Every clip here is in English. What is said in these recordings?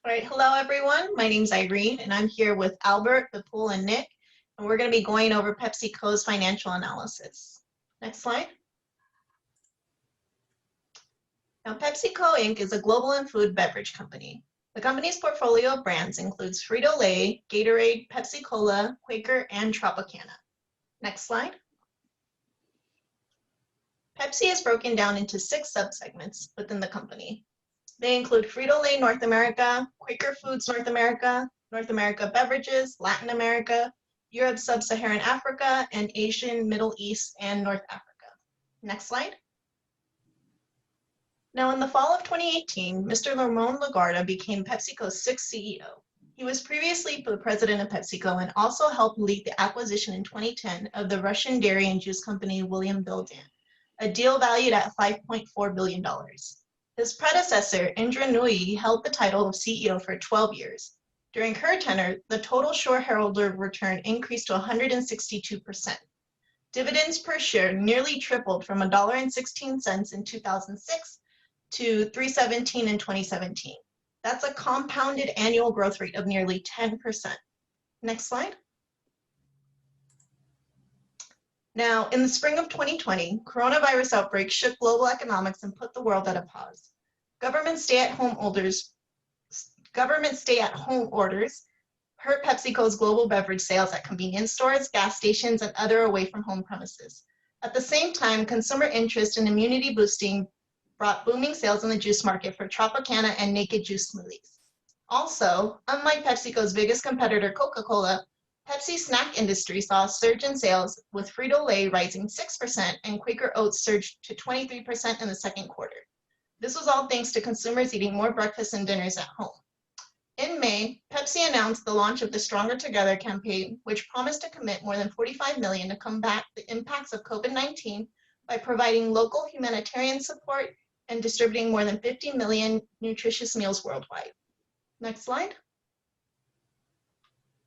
All right, hello everyone. My name's Irene and I'm here with Albert, Vipul, and Nick, and we're going to be going over PepsiCo's financial analysis. Next slide. Now, PepsiCo Inc. is a global and food beverage company. The company's portfolio of brands includes Frito-Lay, Gatorade, Pepsi-Cola, Quaker, and Tropicana. Next slide. Pepsi is broken down into 6 subsegments within the company. They include Frito-Lay North America, Quaker Foods North America Beverages, Latin America, Europe, Sub-Saharan Africa, and Asian, Middle East, and North Africa. Next slide. Now, in the fall of 2018, Mr. Ramon LaGuarta became PepsiCo's 6th CEO. He was previously the president of PepsiCo and also helped lead the acquisition in 2010 of the Russian dairy and juice company William Bildan, a deal valued at $5.4 billion. His predecessor, Indra Nooyi, held the title of CEO for 12 years. During her tenure, the total shareholder return increased to 162%. Dividends per share nearly tripled from $1.16 in 2006 to $3.17 in 2017. That's a compounded annual growth rate of nearly 10%. Next slide. Now, in the spring of 2020, coronavirus outbreak shook global economics and put the world at a pause. Government stay-at-home orders hurt PepsiCo's global beverage sales at convenience stores, gas stations, and other away-from-home premises. At the same time, consumer interest in immunity boosting brought booming sales in the juice market for Tropicana and Naked Juice smoothies. Also, unlike PepsiCo's biggest competitor, Coca-Cola, Pepsi's snack industry saw a surge in sales, with Frito-Lay rising 6% and Quaker Oats surged to 23% in the second quarter. This was all thanks to consumers eating more breakfasts and dinners at home. In May, Pepsi announced the launch of the Stronger Together campaign, which promised to commit more than $45 million to combat the impacts of COVID-19 by providing local humanitarian support and distributing more than 50 million nutritious meals worldwide. Next slide.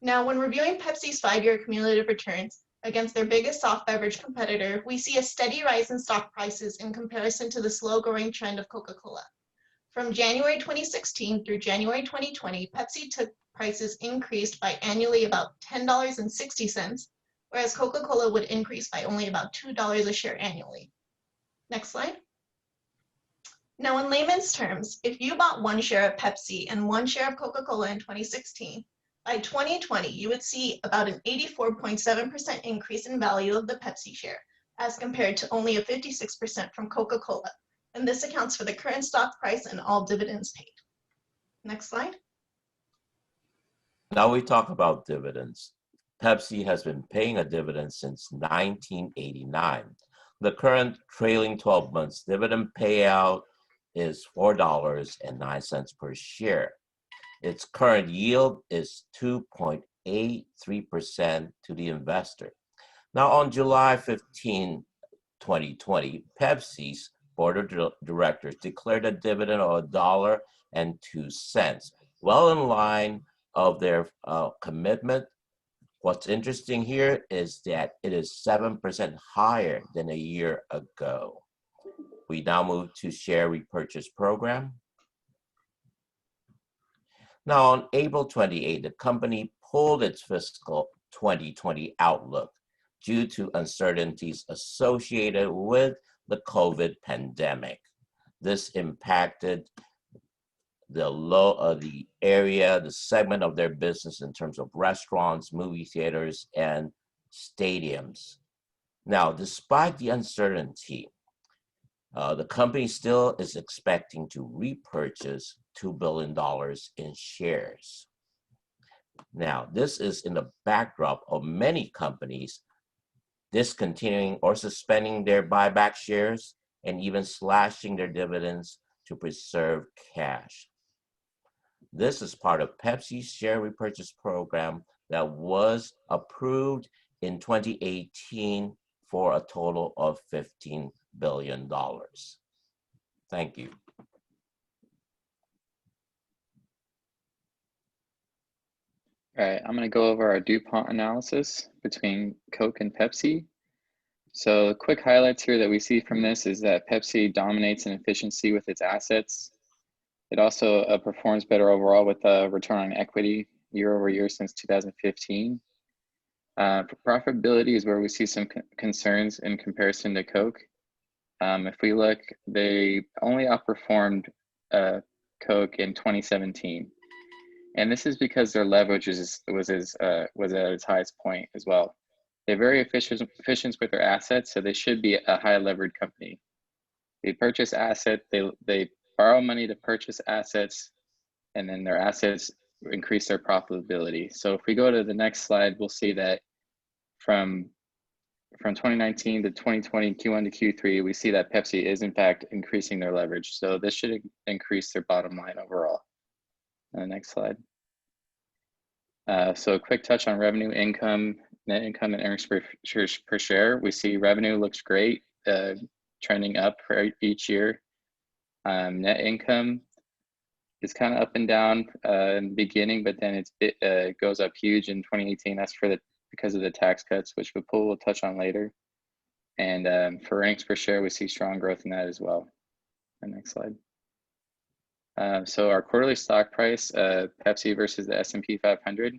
Now, when reviewing Pepsi's 5-year cumulative returns against their biggest soft beverage competitor, we see a steady rise in stock prices in comparison to the slow-growing trend of Coca-Cola. From January 2016 through January 2020, Pepsi took prices increased by annually about $10.60, whereas Coca-Cola would increase by only about $2 a share annually. Next slide. Now, in layman's terms, if you bought 1 share of Pepsi and 1 share of Coca-Cola in 2016, by 2020, you would see about an 84.7% increase in value of the Pepsi share, as compared to only a 56% from Coca-Cola. And this accounts for the current stock price and all dividends paid. Next slide. Now we talk about dividends. Pepsi has been paying a dividend since 1989. The current trailing 12 months dividend payout is $4.09 per share. Its current yield is 2.83% to the investor. Now, on July 15, 2020, Pepsi's board of directors declared a dividend of $1.02, well in line of their commitment. What's interesting here is that it is 7% higher than a year ago. We now move to share repurchase program. Now, on April 28, the company pulled its fiscal 2020 outlook due to uncertainties associated with the COVID pandemic. This impacted the segment of their business in terms of restaurants, movie theaters, and stadiums. Now, despite the uncertainty, the company still is expecting to repurchase $2 billion in shares. Now, this is in the backdrop of many companies discontinuing or suspending their buyback shares and even slashing their dividends to preserve cash. This is part of Pepsi's share repurchase program that was approved in 2018 for a total of $15 billion. Thank you. All right, I'm going to go over our DuPont analysis between Coke and Pepsi. So quick highlights here that we see from this is that Pepsi dominates in efficiency with its assets. It also performs better overall with a return on equity year over year since 2015. For profitability is where we see some concerns in comparison to Coke. If we look, they only outperformed Coke in 2017. And this is because their leverage was at its highest point as well. They're very efficient with their assets, so they should be a high levered company. They purchase assets, they borrow money to purchase assets, and then their assets increase their profitability. So if we go to the next slide, we'll see that from 2019 to 2020, Q1 to Q3, we see that Pepsi is in fact increasing their leverage. So this should increase their bottom line overall. Next slide. So a quick touch on revenue, income, net income, and earnings per share. We see revenue looks great, trending up for each year. Net income is kind of up and down in the beginning, but then it goes up huge in 2018. That's because of the tax cuts, which we'll touch on later. And for earnings per share, we see strong growth in that as well. The next slide. So our quarterly stock price, Pepsi versus the S&P 500.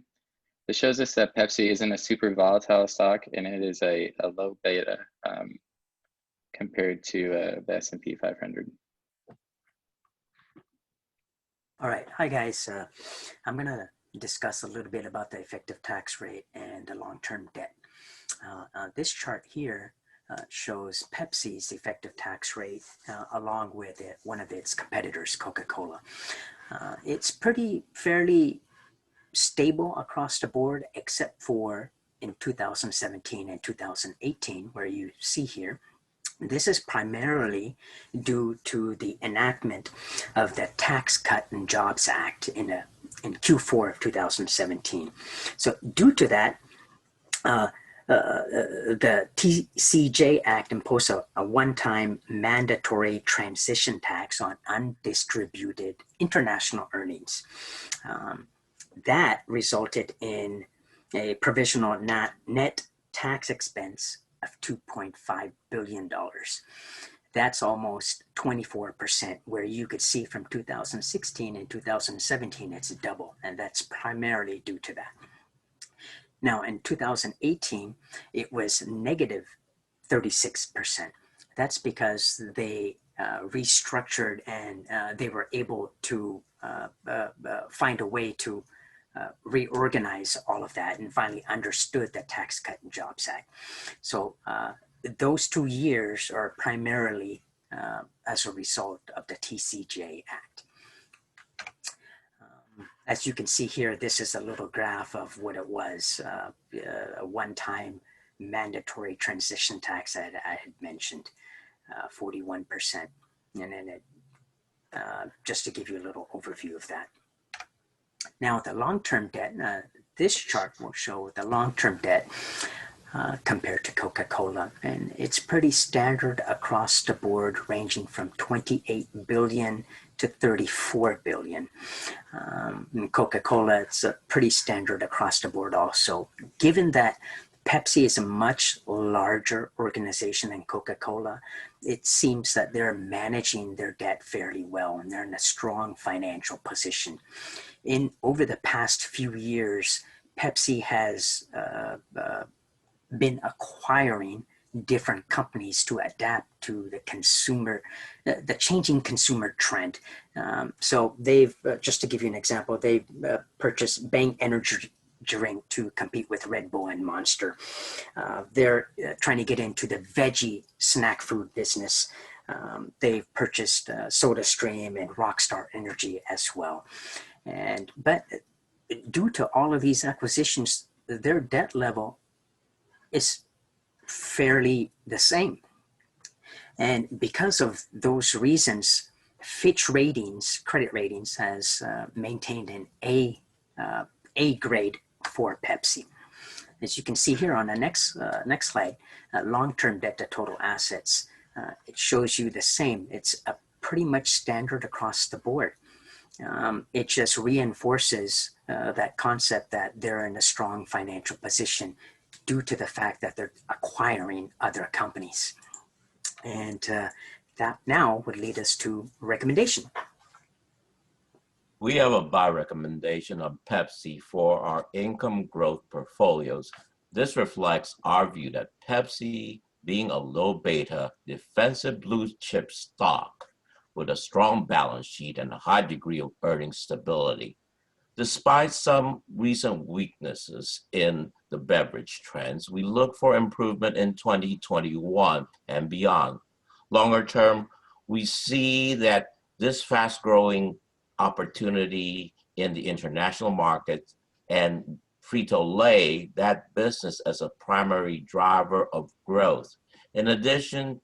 This shows us that Pepsi isn't a super volatile stock, and it is a low beta compared to the S&P 500. All right, hi guys. I'm gonna discuss a little bit about the effective tax rate and the long-term debt. This chart here shows Pepsi's effective tax rate along with one of its competitors, Coca-Cola. It's fairly stable across the board, except for in 2017 and 2018, where you see here. This is primarily due to the enactment of the Tax Cut and Jobs Act in Q4 of 2017. So due to that, the TCJ Act imposed a one-time mandatory transition tax on undistributed international earnings. That resulted in a provisional net tax expense of $2.5 billion. That's almost 24%, where you could see from 2016 and 2017, it's double, and that's primarily due to that. Now, in 2018, it was negative 36%. That's because they restructured and they were able to find a way to reorganize all of that and finally understood the Tax Cut and Jobs Act. So those 2 years are primarily as a result of the TCJ Act. As you can see here, this is a little graph of what it was, a one-time mandatory transition tax that I had mentioned, 41%. And then just to give you a little overview of that. Now, the long-term debt, this chart will show the long-term debt compared to Coca-Cola. And it's pretty standard across the board, ranging from 28 billion to 34 billion. Coca-Cola, it's pretty standard across the board also. Given that Pepsi is a much larger organization than Coca-Cola, it seems that they're managing their debt fairly well, and they're in a strong financial position. Over the past few years, Pepsi has been acquiring different companies to adapt to the changing consumer trend. So they've, just to give you an example, they've purchased Bang Energy drink to compete with Red Bull and Monster. They're trying to get into the veggie snack food business. They've purchased SodaStream and Rockstar Energy as well. But due to all of these acquisitions, their debt level is fairly the same. And because of those reasons, Fitch Ratings, credit ratings, has maintained an A grade for Pepsi. As you can see here on the next slide, long-term debt to total assets, it shows you the same. It's pretty much standard across the board. It just reinforces that concept that they're in a strong financial position due to the fact that they're acquiring other companies. And that now would lead us to recommendation. We have a buy recommendation on Pepsi for our income growth portfolios. This reflects our view that Pepsi, being a low beta, defensive blue chip stock with a strong balance sheet and a high degree of earning stability. Despite some recent weaknesses in the beverage trends, we look for improvement in 2021 and beyond. Longer term, we see that this fast-growing opportunity in the international market and Frito-Lay, that business as a primary driver of growth. In addition,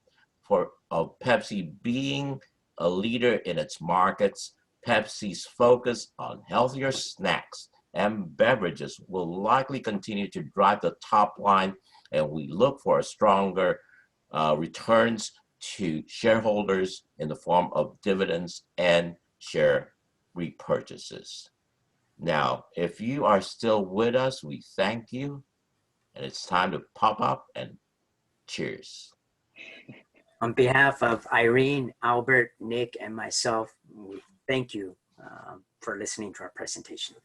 of Pepsi being a leader in its markets, Pepsi's focus on healthier snacks and beverages will likely continue to drive the top line, and we look for stronger returns to shareholders in the form of dividends and share repurchases. Now, if you are still with us, we thank you, and it's time to pop up and cheers. On behalf of Irene, Albert, Nick, and myself, we thank you for listening to our presentation.